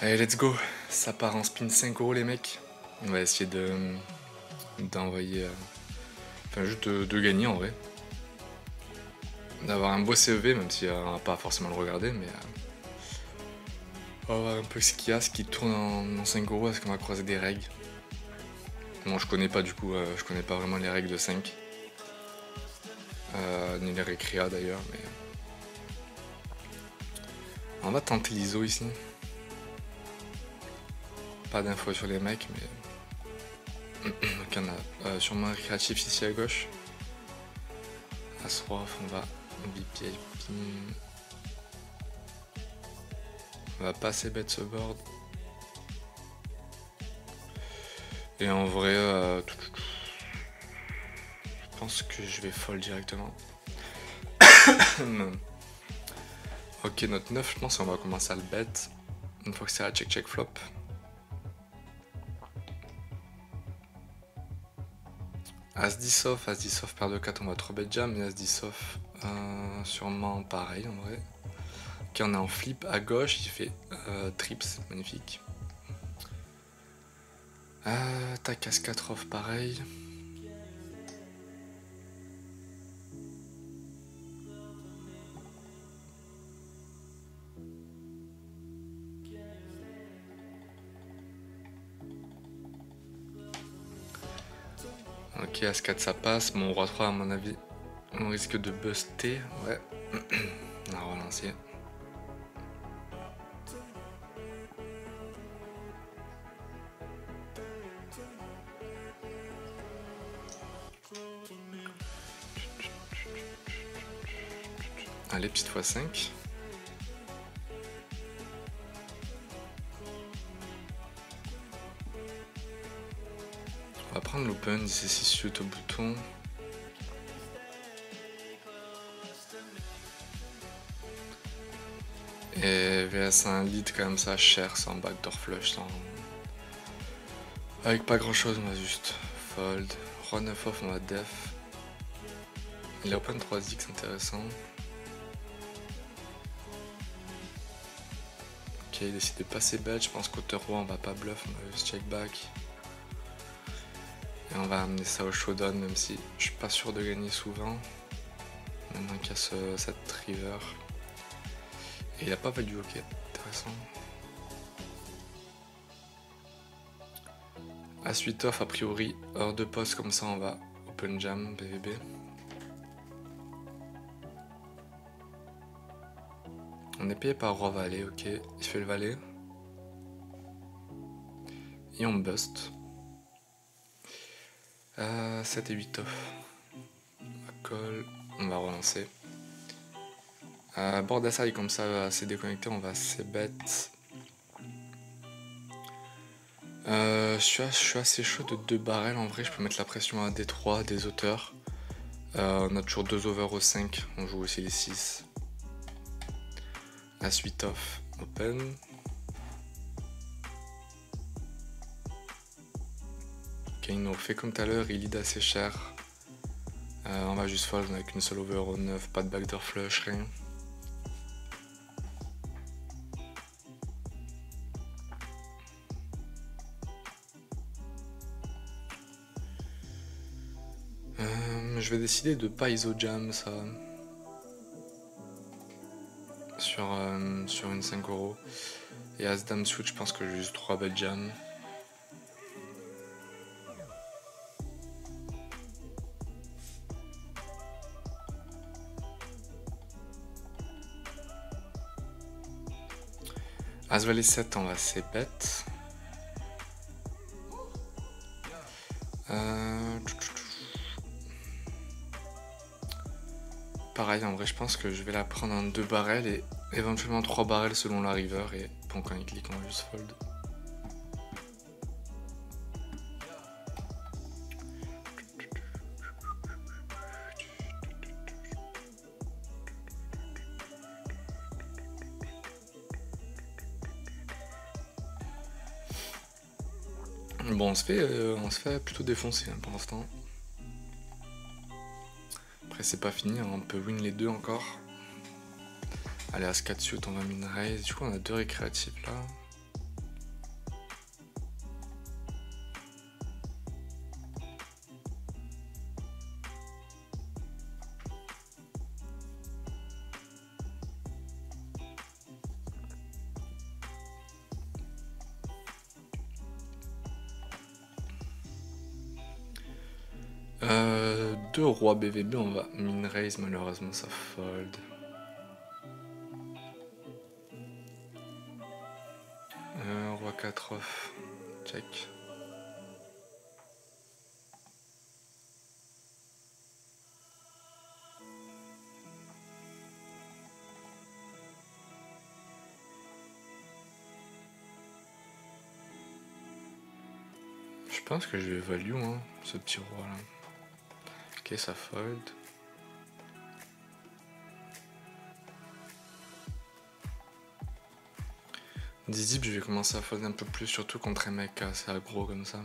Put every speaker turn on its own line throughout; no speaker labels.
Allez, let's go. Ça part en spin 5 € les mecs. On va essayer d'envoyer... Enfin, juste de gagner en vrai. D'avoir un beau CEV, même si on va pas forcément le regarder, mais... on va voir un peu ce qu'il y a, ce qui tourne en 5 €, est-ce qu'on va croiser des règles. Bon, je connais pas du coup, je connais pas vraiment les règles de 5. Ni les récréas d'ailleurs, mais... On va tenter l'ISO ici. Pas d'infos sur les mecs, mais... Donc on a sûrement un récréatif ici à gauche. As-Roi, on va BIP. On va pas assez bête ce board. Et en vrai, je pense que je vais fold directement. Ok, notre 9, je pense qu'on va commencer à le bet. Une fois que c'est à check flop. As-10 off, paire de 4, on va 3 bet jam. Et As-10 off, sûrement pareil en vrai. Ok, on est en flip à gauche, il fait trips, magnifique. Tac, As-4 off, pareil. Ok, As-4 ça passe, mon Roi 3 à mon avis, on risque de buster, ouais. On a relancé. Allez, petite x5. On va prendre l'open, 10 suite au bouton. Et VS un lead comme ça, cher, sans backdoor flush, sans... Avec pas grand chose, on va juste fold. Roi 9 off, on va def. Il a open 3x, intéressant. Ok, il décide de passer bet, je pense qu'auteur roi on va pas bluff, on va juste check back. Et on va amener ça au showdown, même si je suis pas sûr de gagner souvent. Maintenant qu'il y a cette river. Et il a pas value, ok, intéressant. As-8 off, a priori, hors de poste, comme ça on va open jam, BVB. On est payé par roi valet, ok, il fait le valet. Et on bust. 7 et 8 off. On call, on va relancer. Board asside comme ça, assez déconnecté, on va assez bête. Je suis assez chaud de 2 barrels, en vrai je peux mettre la pression à D3, des auteurs. On a toujours 2 over au 5, on joue aussi les 6. As 8 off, open. Ok, il nous fait comme tout à l'heure, il lead assez cher. On va juste fold avec une seule over au 9, pas de backdoor flush, rien. Je vais décider de pas ISO jam ça. Sur une 5 €. Et As Dame Switch, je pense que j'ai juste 3 bet jam. As Valet 7, on va assez bête. Pareil, en vrai, je pense que je vais la prendre en 2 barrels et éventuellement 3 barrels selon la river. Et bon, quand il clique, on va juste fold. Bon, on se fait plutôt défoncer hein, pour l'instant. Après, c'est pas fini, hein, on peut win les deux encore. Allez, As 4 suit, on va min raise. Du coup, on a 2 récréatifs là. Deux rois BVB, on va min raise, malheureusement ça fold. Roi 4 off, check. Je pense que je vais value hein, ce petit roi là. Ok, ça fold. Dizip, je vais commencer à fold un peu plus, surtout contre un mec assez aggro comme ça.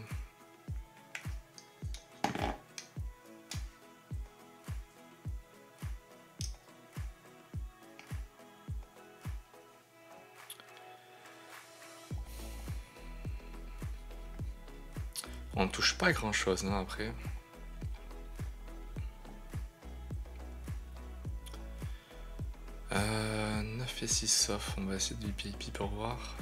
On touche pas grand chose non après. Euh, 9 et 6 off, on va essayer de VIP pour voir.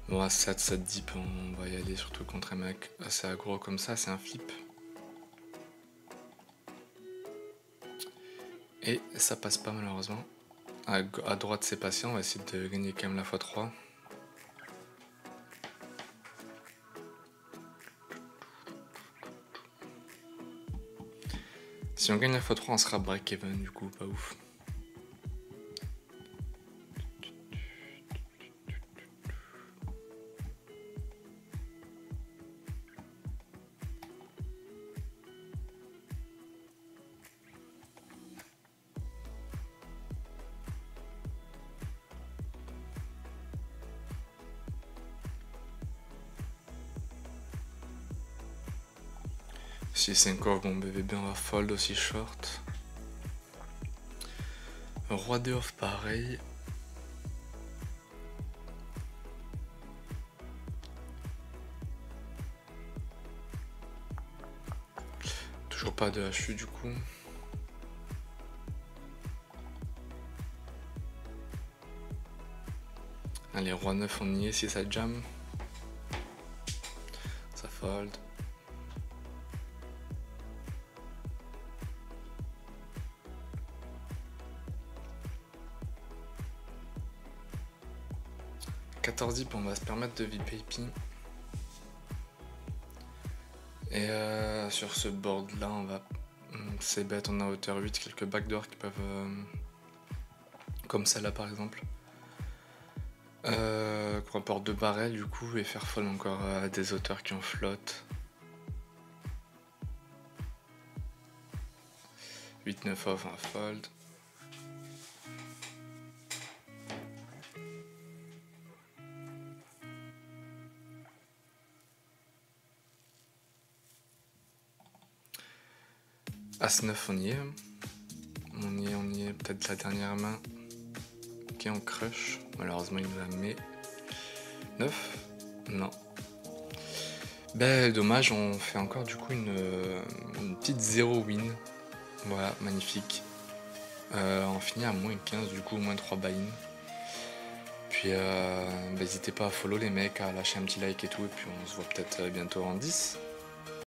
Bon à 7, 7 deep, on va y aller surtout contre un mec assez aggro comme ça, c'est un flip. Et ça passe pas malheureusement. À droite c'est passé, on va essayer de gagner quand même la x3. Si on gagne la x3, on sera break-even du coup, pas ouf. Si 5 off, bon BVB on va fold aussi short. Roi 2 off pareil. Toujours pas de HU du coup. Allez, roi 9 on y est si ça jam. Ça fold. Deep, on va se permettre de VPP. Et sur ce board là, on va c'est bête, on a hauteur 8, quelques backdoors qui peuvent comme celle-là par exemple. Qu'on apporte 2 barrels du coup et faire fold encore à des hauteurs qui ont flotte. 8-9 off, on va fold. As-9 on y est. On y est, peut-être la dernière main. Ok, on crush. Malheureusement il nous la met. 9 non. Ben dommage, on fait encore du coup une petite 0 win. Voilà, magnifique. On finit à moins 15 du coup, moins 3 buy-in. Puis n'hésitez pas à follow les mecs, à lâcher un petit like et tout. Et puis on se voit peut-être bientôt en 10.